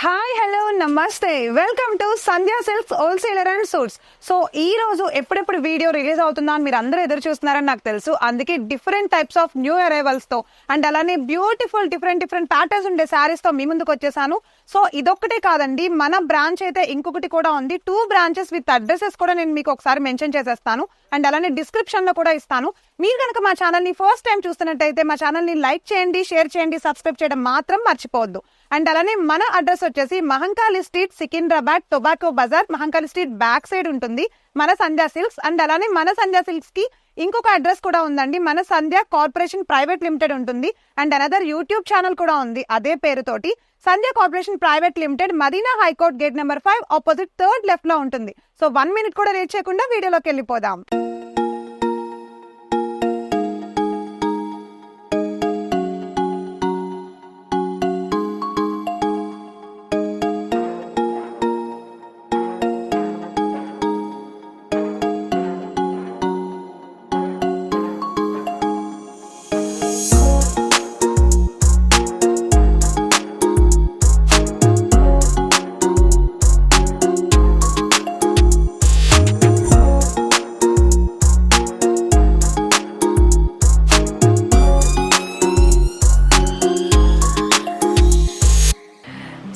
Hi hello నమస్తే welcome to Sandhya silks wholesaler and suits. So ఈ రోజు ఎప్పుడెప్పుడు వీడియో రిలీజ్ అవుతుందా అని మీరు అందరూ ఎదురు చూస్తున్నారని నాకు తెలుసు. అందుకే different types of new arrivals తో అండ్ అలానే బ్యూటిఫుల్ డిఫరెంట్ ప్యాటర్న్స్ ఉండే శారీస్ తో మీ ముందుకు వచ్చేసాను. సో ఇదొక్కటే కాదండి, మన బ్రాంచ్ అయితే ఇంకొకటి కూడా ఉంది. 2 బ్రాంచెస్ విత్ అడ్రసెస్ కూడా నేను మీకు ఒకసారి మెన్షన్ చేసేస్తాను అండ్ అలానే డిస్క్రిప్షన్ లో కూడా ఇస్తాను. మీరు కనుక మా ఛానల్ ని ఫస్ట్ టైం చూస్తున్నట్టయితే మా ఛానల్ ని లైక్ చేయండి, షేర్ చేయండి, సబ్స్క్రైబ్ చేయడం మాత్రం మర్చిపోవద్దు. అండ్ అలానే మన అడ్రస్ వచ్చేసి Mahankali street, Secunderabad, Tobacco Bazaar, Mahankali street back side ఉంటుంది మన సంధ్యా సిల్క్స్. అండ్ అలానే మన సంధ్యా సిల్క్స్ కి ఇంకొక అడ్రస్ కూడా ఉందండి, మన సంధ్యా కార్పొరేషన్ ప్రైవేట్ లిమిటెడ్ ఉంటుంది. అండ్ అనదర్ యూట్యూబ్ ఛానల్ కూడా ఉంది అదే పేరుతోటి, Sandhya corporation private limited, Madina high court gate number 5 opposite 3rd left లో ఉంటుంది. సో 1 minute కూడా లేట్ చేయకుండా వీడియోలోకి వెళ్ళిపోదాం.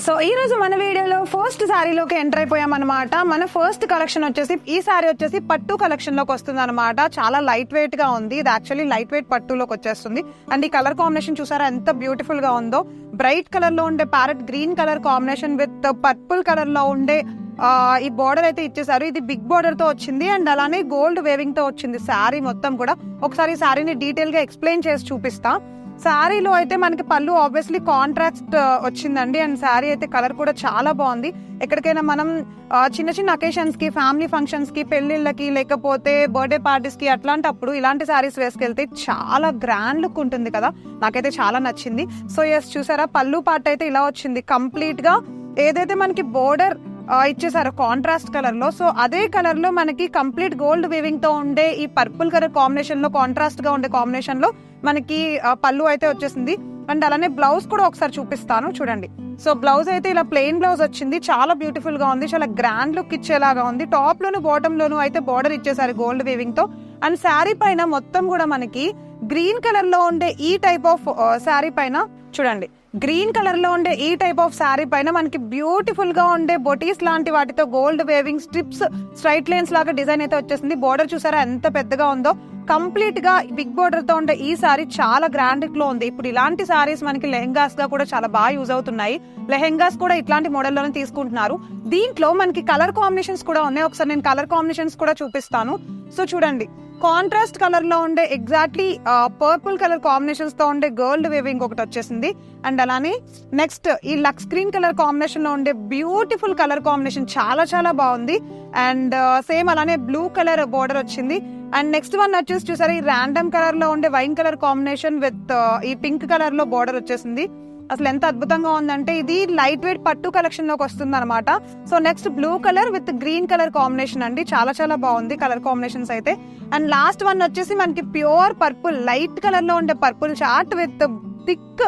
సో ఈ రోజు మన వీడియోలో ఫస్ట్ శారీలోకి ఎంటర్ అయిపోయామన్నమాట. మన ఫస్ట్ కలెక్షన్ వచ్చేసి ఈ శారీ వచ్చేసి పట్టు కలెక్షన్ లోకి వస్తుంది అనమాట. చాలా లైట్ వెయిట్ గా ఉంది. ఇది యాక్చువల్లీ లైట్ వెయిట్ పట్టులోకి వచ్చేస్తుంది. అండ్ ఈ కలర్ కాంబినేషన్ చూసారా ఎంత బ్యూటిఫుల్ గా ఉందో. బ్రైట్ కలర్ లో ఉండే parrot green colour combination with purple colour లో ఉండే ఈ బోర్డర్ అయితే ఇచ్చేసారు. ఇది బిగ్ బోర్డర్ తో వచ్చింది అండ్ అలానే గోల్డ్ వేవింగ్ తో వచ్చింది శారీ మొత్తం కూడా. ఒకసారి శారీని డీటెయిల్ గా ఎక్స్ప్లెయిన్ చేసి చూపిస్తా. శారీలో అయితే మనకి పళ్ళు ఆబ్వియస్లీ కాంట్రాస్ట్ వచ్చిందండి అండ్ శారీ అయితే కలర్ కూడా చాలా బాగుంది. ఎక్కడికైనా మనం చిన్న చిన్న అకేషన్స్ కి, ఫ్యామిలీ ఫంక్షన్స్ కి, పెళ్లిళ్ళకి, లేకపోతే బర్త్డే పార్టీస్ కి అట్లాంటప్పుడు ఇలాంటి శారీస్ వేసుకెళ్తే చాలా గ్రాండ్ లుక్ ఉంటుంది కదా. నాకైతే చాలా నచ్చింది. సో ఎస్ చూసారా, పళ్ళు పార్ట్ అయితే ఇలా వచ్చింది కంప్లీట్ గా. ఏదైతే మనకి బోర్డర్ ఇచ్చేసారు కాంట్రాస్ట్ కలర్ లో, సో అదే కలర్ లో మనకి కంప్లీట్ గోల్డ్ వీవింగ్ తో ఉండే ఈ పర్పుల్ కలర్ కాంబినేషన్ లో, కాంట్రాస్ట్ గా ఉండే కాంబినేషన్ లో మనకి పళ్ళు అయితే వచ్చేసింది. అండ్ అలానే బ్లౌజ్ కూడా ఒకసారి చూపిస్తాను చూడండి. సో బ్లౌజ్ అయితే ఇలా ప్లెయిన్ బ్లౌజ్ వచ్చింది, చాలా బ్యూటిఫుల్ గా ఉంది, చాలా గ్రాండ్ లుక్ ఇచ్చేలాగా ఉంది. టాప్ లోను బాటమ్ లోను అయితే బోర్డర్ ఇచ్చేసారు గోల్డ్ వీవింగ్ తో. అండ్ శారీ పైన మొత్తం కూడా మనకి గ్రీన్ కలర్ లో ఉండే ఈ టైప్ ఆఫ్ శారీ పైన చూడండి, గ్రీన్ కలర్ లో ఉండే ఈ టైప్ ఆఫ్ శారీ పైన మనకి బ్యూటిఫుల్ గా ఉండే బొటీస్ లాంటి వాటితో gold weaving strips, straight lines లాగా డిజైన్ అయితే వచ్చేసింది. బోర్డర్ చూసారా ఎంత పెద్దగా ఉందో. కంప్లీట్ గా బిగ్ బోర్డర్ తో ఉండే ఈ సారీ చాలా గ్రాండ్ లుక్ లో ఉంది. ఇప్పుడు ఇలాంటి సారీస్ మనకి లెహెంగాస్ గా కూడా చాలా బాగా యూజ్ అవుతున్నాయి. లెహెంగాస్ కూడా ఇట్లాంటి మోడల్లోనే తీసుకుంటున్నారు. దీంట్లో మనకి కలర్ కాంబినేషన్స్ కూడా ఉన్నాయి. ఒకసారి నేను కలర్ కాంబినేషన్స్ కూడా చూపిస్తాను. సో చూడండి, కాంట్రాస్ట్ కలర్ లో ఉండే ఎగ్జాక్ట్లీ పర్పుల్ కలర్ కాంబినేషన్స్ తో ఉండే గోల్డ్ వేవింగ్ ఒకటి వచ్చేసింది. అండ్ అలానే నెక్స్ట్ ఈ లక్స్ గ్రీన్ కలర్ కాంబినేషన్ లో ఉండే బ్యూటిఫుల్ కలర్ కాంబినేషన్ చాలా చాలా బాగుంది. అండ్ సేమ్ అలానే బ్లూ కలర్ బోర్డర్ వచ్చింది. అండ్ నెక్స్ట్ వన్ వచ్చేసి చూసారా, ఈ ర్యాండమ్ కలర్ లో ఉండే వైన్ కలర్ కాంబినేషన్ విత్ ఈ పింక్ కలర్ లో బోర్డర్ వచ్చేసింది. అసలు ఎంత అద్భుతంగా ఉందంటే ఇది లైట్ వెయిట్ పట్టు కలెక్షన్ లోకి వస్తుంది అనమాట. So next blue colour with green colour combination అండి, చాలా చాలా బాగుంది కలర్ కాంబినేషన్స్ అయితే. అండ్ లాస్ట్ వన్ వచ్చేసి మనకి ప్యూర్ పర్పుల్, లైట్ కలర్ లో ఉండే purple chart with thick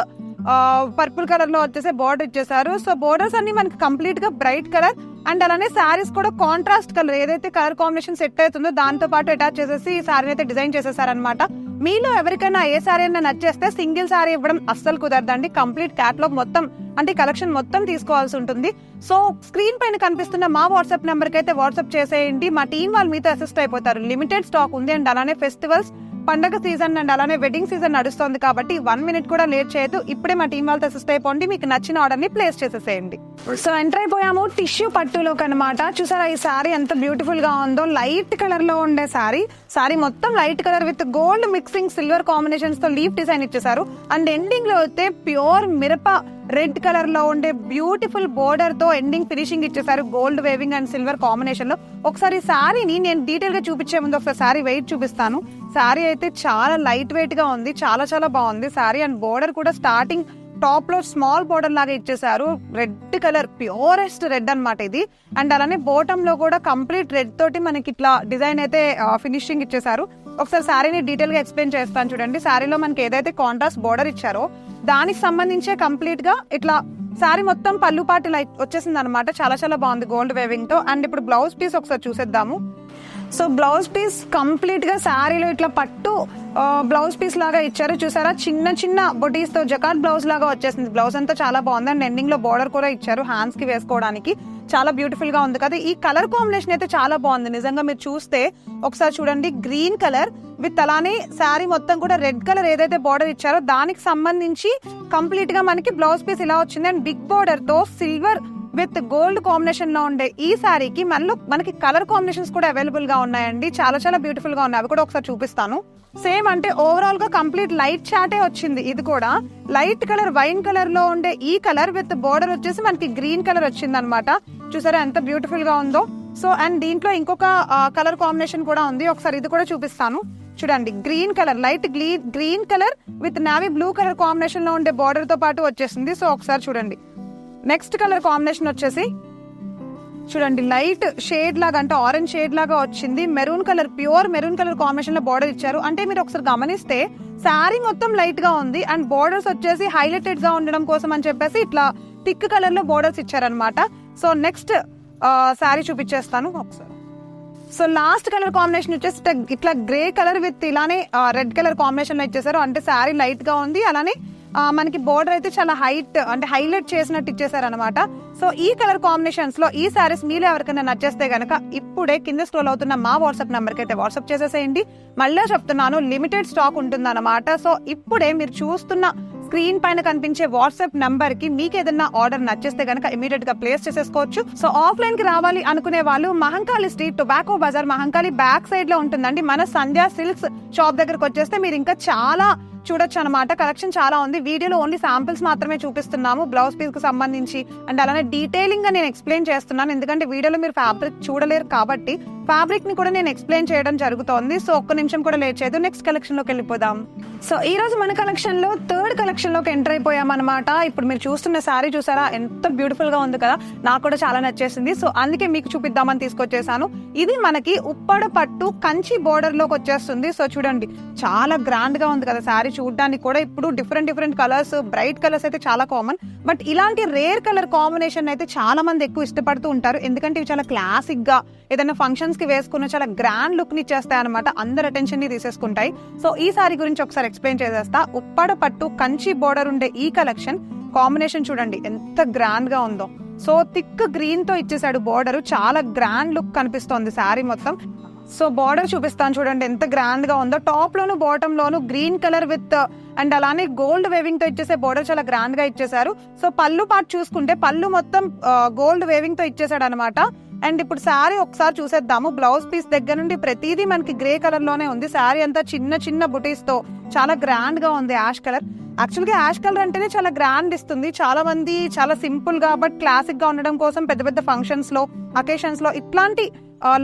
purple colour లో వచ్చేసి బోర్డర్ ఇచ్చేసారు. సో బోర్డర్స్ అన్ని మనకి కంప్లీట్ గా బ్రైట్ కలర్ అండ్ అలానే శారీస్ కూడా కాంట్రాస్ట్ కలర్, ఏదైతే కలర్ కాంబినేషన్ సెట్ అవుతుందో దాంతో పాటు అటాచ్ చేసేసి ఈ శారీ అయితే డిజైన్ చేసేసారనమాట. మీలో ఎవరికైనా ఏ శారీ అయినా నచ్చేస్తే సింగిల్ శారీ ఇవ్వడం అస్సలు కుదరదండి. కంప్లీట్ క్యాటలాగ్ మొత్తం అంటే కలెక్షన్ మొత్తం తీసుకోవాల్సి ఉంటుంది. సో స్క్రీన్ పైన కనిపిస్తున్న మా వాట్సాప్ నెంబర్ కి అయితే వాట్సాప్ చేసేయండి. మా టీం వాళ్ళు మీతో అసిస్ట్ అయిపోతారు. లిమిటెడ్ స్టాక్ ఉంది అండ్ అలానే ఫెస్టివల్స్, పండగ సీజన్ అండ్ అలానే వెడ్డింగ్ సీజన్ నడుస్తుంది కాబట్టి 1 minute కూడా లేట్ చేయదు. ఇప్పుడే మా టీం వాళ్ళతో అసిస్ట్ అయిపోండి, మీకు నచ్చిన ఆర్డర్ ని ప్లేస్ చేసేసేయండి. సో ఎంటర్ అయిపోయాము టిష్యూ పట్టులోకి అనమాట. చూసారా ఈ శారీ ఎంత బ్యూటిఫుల్ గా ఉందో. లైట్ కలర్ లో ఉండే శారీ మొత్తం light colour with gold mixing silver combinations తో లీఫ్ డిజైన్ ఇచ్చేసారు. అండ్ ఎండింగ్ లో అయితే ప్యూర్ మిరప రెడ్ కలర్ లో ఉండే బ్యూటిఫుల్ బోర్డర్ తో ఎండింగ్ ఫినిషింగ్ ఇచ్చేసారు gold weaving and silver combination లో. ఒకసారి శారీని నేను డీటెయిల్ గా చూపించే ముందు ఒకసారి శారీ వెయిట్ చూపిస్తాను. శారీ అయితే చాలా లైట్ వెయిట్ గా ఉంది, చాలా చాలా బాగుంది శారీ. అండ్ బోర్డర్ కూడా స్టార్టింగ్ టాప్ లో స్మాల్ బోర్డర్ లాగా ఇచ్చేసారు, రెడ్ కలర్, ప్యూరెస్ట్ రెడ్ అన్నమాట ఇది. అండ్ అలానే బాటమ్ లో కూడా కంప్లీట్ రెడ్ తోటి మనకి ఇట్లా డిజైన్ అయితే ఫినిషింగ్ ఇచ్చేసారు. ఒకసారి శారీని డీటెయిల్ గా ఎక్స్ప్లెయిన్ చేస్తాను చూడండి. శారీలో మనకి ఏదైతే కాంట్రాస్ట్ బోర్డర్ ఇచ్చారో దానికి సంబంధించే కంప్లీట్ గా ఇట్లా శారీ మొత్తం పళ్ళు పాటు లైట్ వచ్చేసింది అనమాట. చాలా చాలా బాగుంది గోల్డ్ వేవింగ్ తో. అండ్ ఇప్పుడు బ్లౌజ్ పీస్ ఒకసారి చూసేద్దాము. సో బ్లౌజ్ పీస్ కంప్లీట్ గా శారీలో ఇట్లా పట్టు బ్లౌజ్ పీస్ లాగా ఇచ్చారు చూసారా, చిన్న చిన్న బొటీస్ తో జకాట్ బ్లౌజ్ లాగా వచ్చేసింది. బ్లౌజ్ అంతా చాలా బాగుంది. అండ్ ఎండింగ్ లో బోర్డర్ కూడా ఇచ్చారు హ్యాండ్స్ కి వేసుకోవడానికి. చాలా బ్యూటిఫుల్ గా ఉంది కదా. ఈ కలర్ కాంబినేషన్ అయితే చాలా బాగుంది నిజంగా. మీరు చూస్తే ఒకసారి చూడండి, గ్రీన్ కలర్ విత్ అలానే శారీ మొత్తం కూడా రెడ్ కలర్ ఏదైతే బోర్డర్ ఇచ్చారో దానికి సంబంధించి కంప్లీట్ గా మనకి బ్లౌజ్ పీస్ ఇలా వచ్చింది. అండ్ బిగ్ బోర్డర్ తో సిల్వర్ విత్ గోల్డ్ కాంబినేషన్ లో ఉండే ఈ శారీకి మనకి కలర్ కాంబినేషన్స్ కూడా అవైలబుల్ గా ఉన్నాయండి. చాలా చాలా బ్యూటిఫుల్ గా ఉన్నాయి. అవి కూడా ఒకసారి చూపిస్తాను. సేమ్ అంటే ఓవరాల్ గా కంప్లీట్ లైట్ చాటే వచ్చింది. ఇది కూడా లైట్ కలర్ వైన్ కలర్ లో ఉండే ఈ కలర్ విత్ బోర్డర్ వచ్చేసి మనకి గ్రీన్ కలర్ వచ్చింది అనమాట. చూసారా ఎంత బ్యూటిఫుల్ గా ఉందో. సో అండ్ దీంట్లో ఇంకొక కలర్ కాంబినేషన్ కూడా ఉంది. ఒకసారి ఇది కూడా చూపిస్తాను. చూడండి, green colour light green colour with navy blue colour combination లో ఉండే బోర్డర్ తో పాటు వచ్చేసింది. సో ఒకసారి చూడండి, నెక్స్ట్ కలర్ కాంబినేషన్ వచ్చేసి చూడండి, లైట్ షేడ్ లాగా అంటే ఆరెంజ్ షేడ్ లాగా వచ్చింది. Maroon colour, pure maroon colour combination లో బోర్డర్ ఇచ్చారు. అంటే మీరు ఒకసారి గమనిస్తే శారీ మొత్తం లైట్ గా ఉంది అండ్ బోర్డర్స్ వచ్చేసి హైలైటెడ్ గా ఉండడం కోసం అని చెప్పేసి ఇట్లా థిక్ కలర్ లో బోర్డర్స్ ఇచ్చారనమాట. సో నెక్స్ట్ శారీ చూపించేస్తాను ఒకసారి. సో లాస్ట్ కలర్ కాంబినేషన్ వచ్చేసి ఇట్లా గ్రే కలర్ విత్ ఇలానే రెడ్ కలర్ కాంబినేషన్ లో ఇచ్చేసారు. అంటే శారీ లైట్ గా ఉంది, అలానే మనకి బోర్డర్ అయితే చాలా హైలైట్ చేసినట్టు ఇచ్చేసారు అనమాట. సో ఈ కలర్ కాంబినేషన్స్ లో ఈ సారీస్ మీలో ఎవరికైనా నచ్చేస్తే గనక ఇప్పుడే కింద స్క్రోల్ అవుతున్న మా వాట్సాప్ నెంబర్ కి అయితే వాట్సాప్ చేసేసేయండి. మళ్ళీ చెప్తున్నాను, లిమిటెడ్ స్టాక్ ఉంటుంది అనమాట. సో ఇప్పుడే మీరు చూస్తున్న స్క్రీన్ పైన కనిపించే వాట్సాప్ నంబర్ కి మీకు ఏదైనా ఆర్డర్ నచ్చేస్తే గనక ఇమీడియట్ గా ప్లేస్ చేసేసుకోవచ్చు. సో ఆఫ్లైన్ కి రావాలి అనుకునే వాళ్ళు Mahankali street Tobacco Bazaar Mahankali back side లో ఉంటుందండి. మన సంధ్య సిల్క్స్ షాప్ దగ్గరకు వచ్చేస్తే మీరు ఇంకా చాలా చూడొచ్చు అనమాట. కలెక్షన్ చాలా ఉంది. వీడియోలో ఓన్లీ శాంపిల్స్ మాత్రమే చూపిస్తున్నాము బ్లౌజ్ పీస్ కు సంబంధించి. అండ్ అలానే డీటెయిలింగ్ గా నేను ఎక్స్ప్లెయిన్ చేస్తున్నాను, ఎందుకంటే వీడియోలో మీరు ఫ్యాబ్రిక్ చూడలేరు కాబట్టి ఫ్యాబ్రిక్ ని కూడా నేను ఎక్స్ప్లెయిన్ చేయడం జరుగుతోంది. సో ఒక్క నిమిషం కూడా లేట్ చేయదు, నెక్స్ట్ కలెక్షన్ లోకి వెళ్ళిపోదాం. సో ఈ రోజు మన కలెక్షన్ లో థర్డ్ కలెక్షన్ లోకి ఎంటర్ అయిపోయాం అనమాట. ఇప్పుడు మీరు చూస్తున్న శారీ చూసారా, ఎంత బ్యూటిఫుల్ గా ఉంది కదా. నాకు కూడా చాలా నచ్చేసింది. సో అందుకే మీకు చూపిద్దామని తీసుకొచ్చేసాను. ఇది మనకి ఉప్పడ పట్టు కంచి బోర్డర్ లోకి వచ్చేస్తుంది. సో చూడండి, చాలా గ్రాండ్ గా ఉంది కదా శారీ చూడడానికి కూడా. ఇప్పుడు డిఫరెంట్ కలర్స్, బ్రైట్ కలర్స్ అయితే చాలా కామన్. బట్ ఇలాంటి రేర్ కలర్ కాంబినేషన్ అయితే చాలా మంది ఎక్కువ ఇష్టపడుతూ ఉంటారు, ఎందుకంటే ఇవి చాలా క్లాసిక్ గా ఏదైనా ఫంక్షన్స్ కి వేసుకున్న చాలా గ్రాండ్ లుక్ ని ఇచ్చేస్తాయి అనమాట. అందరు అటెన్షన్ ని తీసేసుకుంటాయి. సో ఈ సారీ గురించి ఒకసారి ఎక్స్ప్లెయిన్ చేసేస్తా. ఉప్పాడ పట్టు కంచి బోర్డర్ ఉండే ఈ కలెక్షన్ కాంబినేషన్ చూడండి ఎంత గ్రాండ్ గా ఉందో. సో థిక్ గ్రీన్ తో ఇచ్చేసాడు బోర్డర్, చాలా గ్రాండ్ లుక్ కనిపిస్తోంది శారీ మొత్తం. సో బార్డర్ చూపిస్తాను చూడండి ఎంత గ్రాండ్ గా ఉందో. Top loan bottom loan green colour with and అలానే గోల్డ్ వేవింగ్ తో ఇచ్చేసే బార్డర్ చాలా గ్రాండ్ గా ఇచ్చేసారు. సో పళ్ళు పార్ట్ చూసుకుంటే పళ్ళు మొత్తం గోల్డ్ వేవింగ్ తో ఇచ్చేసాడు అనమాట. అండ్ ఇప్పుడు శారీ ఒకసారి చూసేద్దాము. బ్లౌజ్ పీస్ దగ్గర నుండి ప్రతిదీ మనకి గ్రే కలర్ లోనే ఉంది. శారీ అంతా చిన్న బుటీస్ తో చాలా గ్రాండ్ గా ఉంది. యాష్ కలర్, యాక్చువల్ గా యాష్ కలర్ అంటేనే చాలా గ్రాండ్ ఇస్తుంది. చాలా మంది చాలా సింపుల్ గా బట్ క్లాసిక్ గా ఉండడం కోసం పెద్ద ఫంక్షన్స్ లో, అకేషన్స్ లో ఇట్లాంటి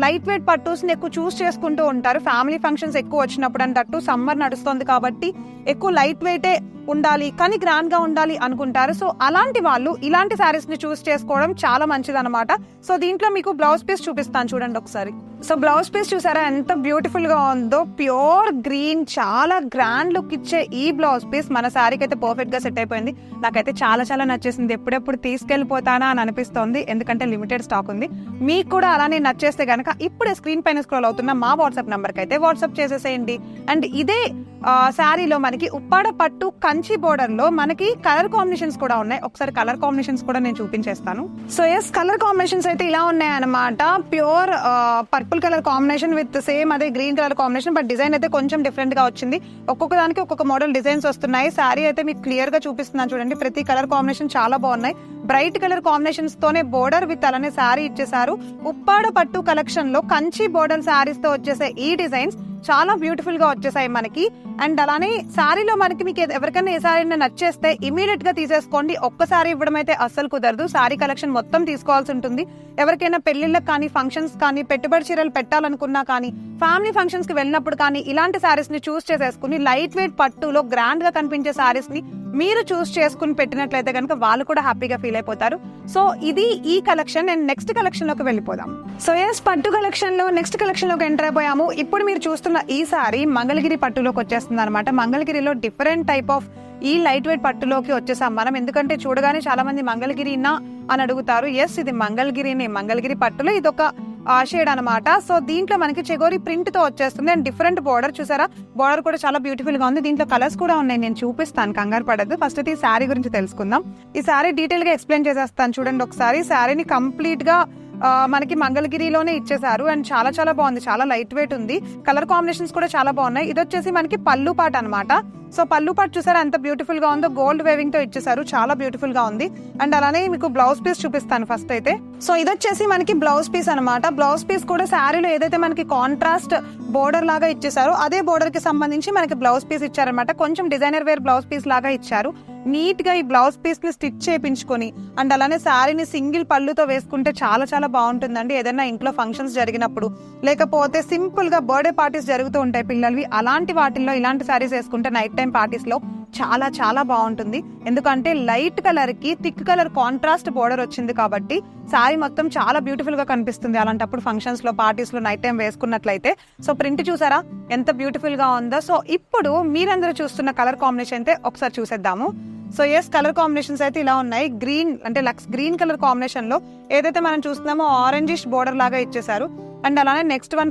లైట్ వెయిట్ పట్టూస్ ని ఎక్కువ చూస్ చేసుకుంటూ ఉంటారు. ఫ్యామిలీ ఫంక్షన్స్ ఎక్కువ వచ్చినప్పుడు, అండ్ అటు సమ్మర్ నడుస్తుంది కాబట్టి ఎక్కువ లైట్ వెయిటే ఉండాలి కానీ గ్రాండ్ గా ఉండాలి అనుకుంటారు. సో అలాంటి వాళ్ళు ఇలాంటి శారీస్ ని చూస్ చేసుకోవడం చాలా మంచిది అనమాట. సో దీంట్లో మీకు బ్లౌజ్ పీస్ చూపిస్తాను చూడండి ఒకసారి. సో బ్లౌజ్ పీస్ చూసారా ఎంత బ్యూటిఫుల్ గా ఉందో. ప్యూర్ గ్రీన్, చాలా గ్రాండ్ లుక్ ఇచ్చే ఈ బ్లౌజ్ పీస్ మన శారీకి అయితే పర్ఫెక్ట్ గా సెట్ అయిపోయింది. నాకైతే చాలా నచ్చేసింది. ఎప్పుడెప్పుడు తీసుకెళ్లిపోతానా అని అనిపిస్తోంది, ఎందుకంటే లిమిటెడ్ స్టాక్ ఉంది. మీకు కూడా అలానే నచ్చేస్తే గనక ఇప్పుడే స్క్రీన్ పైన స్క్రోల్ అవుతున్న మా వాట్సాప్ నంబర్ కి అయితే వాట్సాప్ చేసేసేయండి. అండ్ ఇదే శారీలో మనకి ఉప్పాడ పట్టు కంచి బోర్డర్ లో మనకి కలర్ కాంబినేషన్స్ కూడా ఉన్నాయి. ఒకసారి కలర్ కాంబినేషన్స్ కూడా నేను చూపించేస్తాను. సో ఎస్, కలర్ కాంబినేషన్స్ అయితే ఇలా ఉన్నాయి అనమాట. Pure purple colour combination with same అదే green colour combination, but design అయితే కొంచెం డిఫరెంట్ గా వచ్చింది. ఒక్కొక్క దానికి ఒక్కొక్క మోడల్ డిజైన్స్ వస్తున్నాయి. శారీ అయితే మీకు క్లియర్ గా చూపిస్తున్నాను చూడండి. ప్రతి కలర్ కాంబినేషన్ చాలా బాగున్నాయి. బ్రైట్ కలర్ కాంబినేషన్స్ తోనే బోర్డర్ విత్ అలానే శారీ ఇచ్చేసారు. ఉప్పాడ పట్టు కలెక్షన్ లో కంచి బోర్డర్ శారీస్ తో వచ్చేసే ఈ డిజైన్స్ చాలా బ్యూటిఫుల్ గా వచ్చేసాయి మనకి. అండ్ అలానే శారీలో మనకి మీకు ఎవరికైనా ఏ శారీ నచ్చేస్తే ఇమీడియట్ గా తీసేసుకోండి. ఒక్కసారి ఇవ్వడం అయితే అస్సలు కుదరదు. శారీ కలెక్షన్ మొత్తం తీసుకోవాల్సి ఉంటుంది. ఎవరికైనా పెళ్లిళ్ళకి కానీ, ఫంక్షన్స్ కానీ, పెట్టుబడి చీరలు పెట్టాలనుకున్నా కానీ, ఫ్యామిలీ ఫంక్షన్స్ కి వెళ్ళినప్పుడు కానీ ఇలాంటి శారీస్ ని చూస్ చేసేసుకుని లైట్ వెయిట్ పట్టులో గ్రాండ్ గా కనిపించే శారీస్ ని మీరు చూస్ చేసుకుని పెట్టినట్లయితే కనుక వాళ్ళు కూడా హ్యాపీగా ఫీల్ అయిపోతారు. సో ఇది ఈ కలెక్షన్. అండ్ నెక్స్ట్ కలెక్షన్ లోకి వెళ్ళిపోదాం. సో ఎస్, పట్టు కలెక్షన్ లో నెక్స్ట్ కలెక్షన్ లోకి ఎంటర్ అయిపోయాము. ఇప్పుడు మీరు చూస్తున్న ఈ సారీ మంగళగిరి పట్టులోకి వచ్చేస్తుంది అనమాట. మంగళగిరిలో డిఫరెంట్ టైప్ ఆఫ్ ఈ లైట్ వెయిట్ పట్టులోకి వచ్చేసాం మనం. ఎందుకంటే చూడగానే చాలా మంది మంగళగిరినా అని అడుగుతారు. ఎస్, ఇది మంగళగిరిని, మంగళగిరి పట్టులో ఇదొక షేడ్ అనమాట. సో దీంట్లో మనకి చెగోరి ప్రింట్ తో వచ్చేస్తుంది. అండ్ డిఫరెంట్ బోర్డర్ చూసారా, బోర్డర్ కూడా చాలా బ్యూటిఫుల్ గా ఉంది. దీంట్లో కలర్స్ కూడా ఉన్నాయి, నేను చూపిస్తాను, కంగారు పడద్దు. ఫస్ట్ అయితే ఈ శారీ గురించి తెలుసుకుందాం. ఈ శారీ డీటెయిల్ గా ఎక్స్ప్లెయిన్ చేసేస్తాను చూడండి ఒకసారి. శారీని కంప్లీట్ గా మనకి మంగళగిరిలోనే ఇచ్చేసారు. అండ్ చాలా చాలా బాగుంది, చాలా లైట్ వెయిట్ ఉంది. కలర్ కాంబినేషన్స్ కూడా చాలా బాగున్నాయి. ఇది వచ్చేసి మనకి పళ్ళు పాట అనమాట. సో పళ్ళు పాటు చూసారా ఎంత బ్యూటిఫుల్ గా ఉందో, గోల్డ్ వేవింగ్ తో ఇచ్చేసారు, చాలా బ్యూటిఫుల్ గా ఉంది. అండ్ అలానే మీకు బ్లౌజ్ పీస్ చూపిస్తాను ఫస్ట్ అయితే. సో ఇది వచ్చేసి మనకి బ్లౌజ్ పీస్ అనమాట. బ్లౌజ్ పీస్ కూడా శారీలో ఏదైతే మనకి కాంట్రాస్ట్ బోర్డర్ లాగా ఇచ్చేసారు అదే బోర్డర్ కి సంబంధించి మనకి బ్లౌజ్ పీస్ ఇచ్చారనమాట. కొంచెం డిజైనర్ వేర్ బ్లౌజ్ పీస్ లాగా ఇచ్చారు. నీట్ గా ఈ బ్లౌజ్ పీస్ ని స్టిచ్ చేయించుకొని అండ్ అలానే శారీని సింగిల్ పళ్ళుతో వేసుకుంటే చాలా చాలా బాగుంటుందండి. ఏదైనా ఇంట్లో ఫంక్షన్స్ జరిగినప్పుడు, లేకపోతే సింపుల్ గా బర్త్డే పార్టీస్ జరుగుతూ ఉంటాయి పిల్లలవి, అలాంటి వాటిల్లో ఇలాంటి శారీస్ వేసుకుంటే నైట్ టైం పార్టీస్ లో చాలా చాలా బాగుంటుంది. ఎందుకంటే లైట్ కలర్ కి థిక్ కలర్ కాంట్రాస్ట్ బోర్డర్ వచ్చింది కాబట్టి శారీ మొత్తం చాలా బ్యూటిఫుల్ గా కనిపిస్తుంది అలాంటప్పుడు ఫంక్షన్స్ లో, పార్టీస్ లో నైట్ టైం వేసుకున్నట్లయితే. సో ప్రింట్ చూసారా ఎంత బ్యూటిఫుల్ గా ఉందో. సో ఇప్పుడు మీరందరూ చూస్తున్న కలర్ కాంబినేషన్ అయితే ఒకసారి చూసేద్దాము. సో ఎస్, కలర్ కాంబినేషన్స్ అయితే ఇలా ఉన్నాయి. గ్రీన్ అంటే లక్స్ గ్రీన్ కలర్ కాంబినేషన్ లో ఏదైతే మనం చూస్తున్నామో ఆరెంజిష్ బోర్డర్ లాగా ఇచ్చేసారు. అండ్ అలానే next one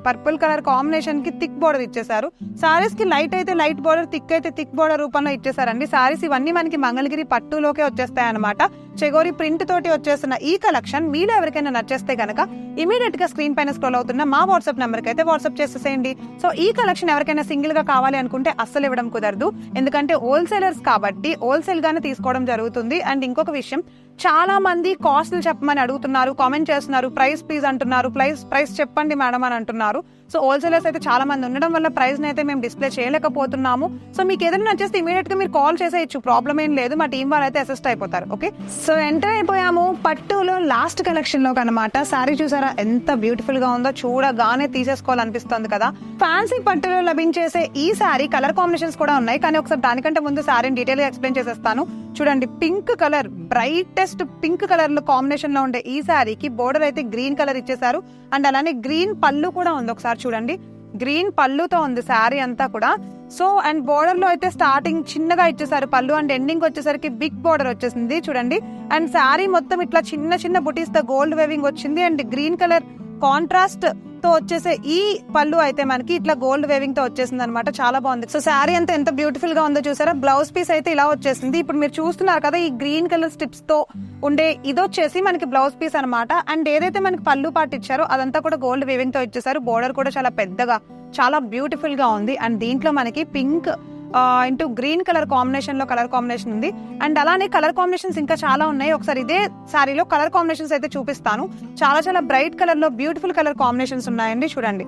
purple colour combination కి థిక్ బోర్డర్ ఇచ్చేసారు. సారీస్ కి లైట్ అయితే లైట్ బోర్డర్, థిక్ అయితే థిక్ బోర్డర్ రూపంలో ఇచ్చేసారండి. సారీస్ ఇవన్నీ మనకి మంగళగిరి పట్టులోకే వచ్చేస్తాయి అనమాట. చెగోరి ప్రింట్ తోటి వచ్చేస్తున్న ఈ కలెక్షన్ మీలో ఎవరికైనా నచ్చేస్తే గనక ఇమీడియట్ గా స్క్రీన్ పైన స్క్రోల్ అవుతున్న మా వాట్సాప్ నెంబర్ కి అయితే వాట్సాప్ చేసేసేయండి. సో ఈ కలెక్షన్ ఎవరికైనా సింగిల్ గా కావాలి అనుకుంటే అస్సలు ఇవ్వడం కుదరదు, ఎందుకంటే హోల్సేలర్స్ కాబట్టి హోల్సేల్ గానే తీసుకోవడం జరుగుతుంది. అండ్ ఇంకొక విషయం, చాలా మంది కాస్ట్లు చెప్పమని అడుగుతున్నారు, కామెంట్ చేస్తున్నారు, ప్రైస్ ప్లీజ్ అంటున్నారు, ప్రైస్ చెప్పండి మేడం అని అంటున్నారు. సో హోల్సేలర్స్ అయితే చాలా మంది ఉండడం వల్ల ప్రైస్ అయితే మేము డిస్ప్లే చేయలేకపోతున్నాము. సో మీకు ఏదైనా నచ్చేస్తే ఇమీడియట్ గా మీరు కాల్ చేసేయచ్చు, ప్రాబ్లం ఏం లేదు. మా టీం వాళ్ళు అయితే అసిస్ట్ అయిపోతారు. ఓకే, సో ఎంటర్ అయిపోయాము పట్టులో లాస్ట్ కలెక్షన్ లో అనమాట. సారీ చూసారా ఎంత బ్యూటిఫుల్ గా ఉందో, చూడగానే తీసేసుకోవాలనిపిస్తుంది కదా. ఫ్యాన్సీ పట్టులో లభించేసే ఈ సారీ కలర్ కాంబినేషన్స్ కూడా ఉన్నాయి, కానీ ఒకసారి దానికంటే ముందు సారీని డీటెయిల్ గా ఎక్స్ప్లెయిన్ చేసేస్తాను. చూడండి, pink colour, brightest pink colour లో కాంబినేషన్ లో ఉండే ఈ సారీకి బోర్డర్ అయితే గ్రీన్ కలర్ ఇచ్చేసారు. అండ్ అలానే గ్రీన్ పళ్ళు కూడా ఉంది, ఒకసారి చూడండి, గ్రీన్ పళ్ళుతో ఉంది శారీ అంతా కూడా. సో అండ్ బోర్డర్ లో అయితే స్టార్టింగ్ చిన్నగా ఇచ్చేసారు పళ్ళు, అండ్ ఎండింగ్ వచ్చేసరికి బిగ్ బోర్డర్ వచ్చేసింది చూడండి. అండ్ శారీ మొత్తం ఇట్లా చిన్న చిన్న బుటీస్ తో గోల్డ్ వేవింగ్ వచ్చింది. అండ్ గ్రీన్ కలర్ కాంట్రాస్ట్ తో వచ్చేసే ఈ పళ్ళు అయితే మనకి ఇట్లా గోల్డ్ వేవింగ్ తో వచ్చేసింది అనమాట, చాలా బాగుంది. సో శారీ అంతా ఎంత బ్యూటిఫుల్ గా ఉందో చూసారా. బ్లౌజ్ పీస్ అయితే ఇలా వచ్చేసింది. ఇప్పుడు మీరు చూస్తున్నారు కదా, ఈ గ్రీన్ కలర్ స్టిప్స్ తో ఉండే ఇది వచ్చేసి మనకి బ్లౌజ్ పీస్ అనమాట. అండ్ ఏదైతే మనకి పళ్ళు పాటు ఇచ్చారో అదంతా కూడా గోల్డ్ వేవింగ్ తో ఇచ్చేసారు. బోర్డర్ కూడా చాలా పెద్దగా, చాలా బ్యూటిఫుల్ గా ఉంది. అండ్ దీంట్లో మనకి pink into green colour combination లో కలర్ కాంబినేషన్ ఉంది. అండ్ అలానే కలర్ కాంబినేషన్స్ ఇంకా చాలా ఉన్నాయి. ఒకసారి ఇదే సారీలో కలర్ కాంబినేషన్స్ అయితే చూపిస్తాను. చాలా చాలా బ్రైట్ కలర్ లో బ్యూటిఫుల్ కలర్ కాంబినేషన్స్ ఉన్నాయండి. చూడండి,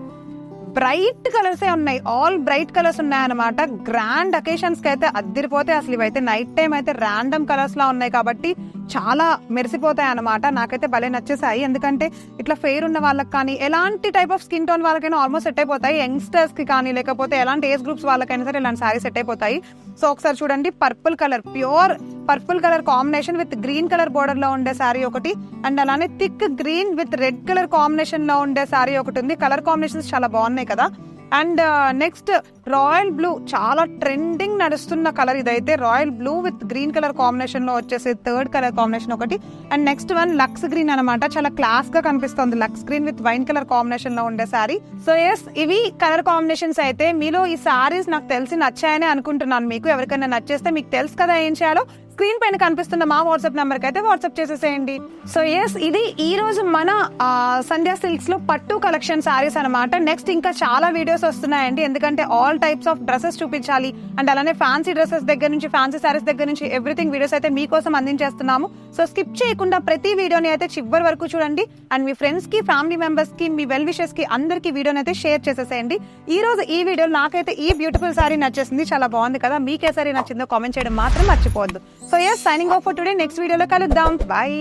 బ్రైట్ కలర్స్ ఉన్నాయి, ఆల్ బ్రైట్ కలర్స్ ఉన్నాయన్నమాట. గ్రాండ్ అకేషన్స్ కి అయితే అద్దరిపోతాయి అసలు. ఇవైతే నైట్ టైం అయితే ర్యాండమ్ కలర్స్ లా ఉన్నాయి కాబట్టి చాలా మెరిసిపోతాయి అనమాట. నాకైతే భలే నచ్చేసాయి, ఎందుకంటే ఇట్లా ఫెయిర్ ఉన్న వాళ్ళకి కానీ, ఎలాంటి టైప్ ఆఫ్ స్కిన్ టోన్ వాళ్ళకైనా ఆల్మోస్ట్ సెట్ అయిపోతాయి. యంగ్స్టర్స్ కి కానీ, లేకపోతే ఎలాంటి ఏజ్ గ్రూప్స్ వాళ్ళకైనా సరే ఇలాంటి సారీ సెట్ అయిపోతాయి. సో ఒకసారి చూడండి, purple colour, pure purple colour combination with green colour border లో ఉండే సారీ ఒకటి. అండ్ అలానే thick green with red colour combination లో ఉండే సారీ ఒకటి ఉంది. కలర్ కాంబినేషన్స్ చాలా బాగున్నాయి కదా. అండ్ నెక్స్ట్ రాయల్ బ్లూ, చాలా ట్రెండింగ్ నడుస్తున్న కలర్ ఇదైతే. Royal blue with green colour combination లో వచ్చేసి థర్డ్ కలర్ కాంబినేషన్ ఒకటి. And next one lux green అనమాట, చాలా క్లాస్ గా కనిపిస్తుంది. Lux green with wine colour combination లో ఉండే సారీ. సో ఎస్, ఇవి కలర్ కాంబినేషన్స్ అయితే. మీలో ఈ సారీస్ నాకు తెలిసి నచ్చాయని అనుకుంటున్నాను. మీకు ఎవరికైనా నచ్చేస్తే మీకు తెలుసు కదా ఏం చేయాలో. స్క్రీన్ పైన కనిపిస్తున్న మా వాట్సాప్ నెంబర్ కి అయితే వాట్సాప్ చేసేసేయండి. సో ఎస్, ఇది ఈ రోజు మన సంధ్యా సిల్క్స్ లో పట్టు కలెక్షన్ సారీస్ అనమాట. నెక్స్ట్ ఇంకా చాలా వీడియోస్ వస్తున్నాయండి, ఎందుకంటే ఆల్ టైప్స్ ఆఫ్ డ్రెస్సెస్ చూపించాలి. అండ్ అలానే ఫ్యాన్సీ డ్రెస్సెస్ దగ్గర నుంచి, ఫ్యాన్సీ సారీస్ దగ్గర నుంచి ఎవ్రీథింగ్ వీడియోస్ అయితే మీకోసం అందించేస్తున్నాము. సో స్కిప్ చేయకుండా ప్రతి వీడియోని అయితే చివరి వరకు చూడండి. అండ్ మీ ఫ్రెండ్స్ కి, ఫ్యామిలీ మెంబర్స్ కి, మీ వెల్ విషెస్ కి అందరికి వీడియోని అయితే షేర్ చేసేసేయండి. ఈ రోజు ఈ వీడియో నాకైతే ఈ బ్యూటిఫుల్ సారీ నచ్చేసింది, చాలా బాగుంది కదా. మీకే సారీ నచ్చిందో కామెంట్ చేయడం మాత్రం మర్చిపోవద్దు. So yes, signing off for today. Next వీడియోలో కలుద్దాం. బాయ్.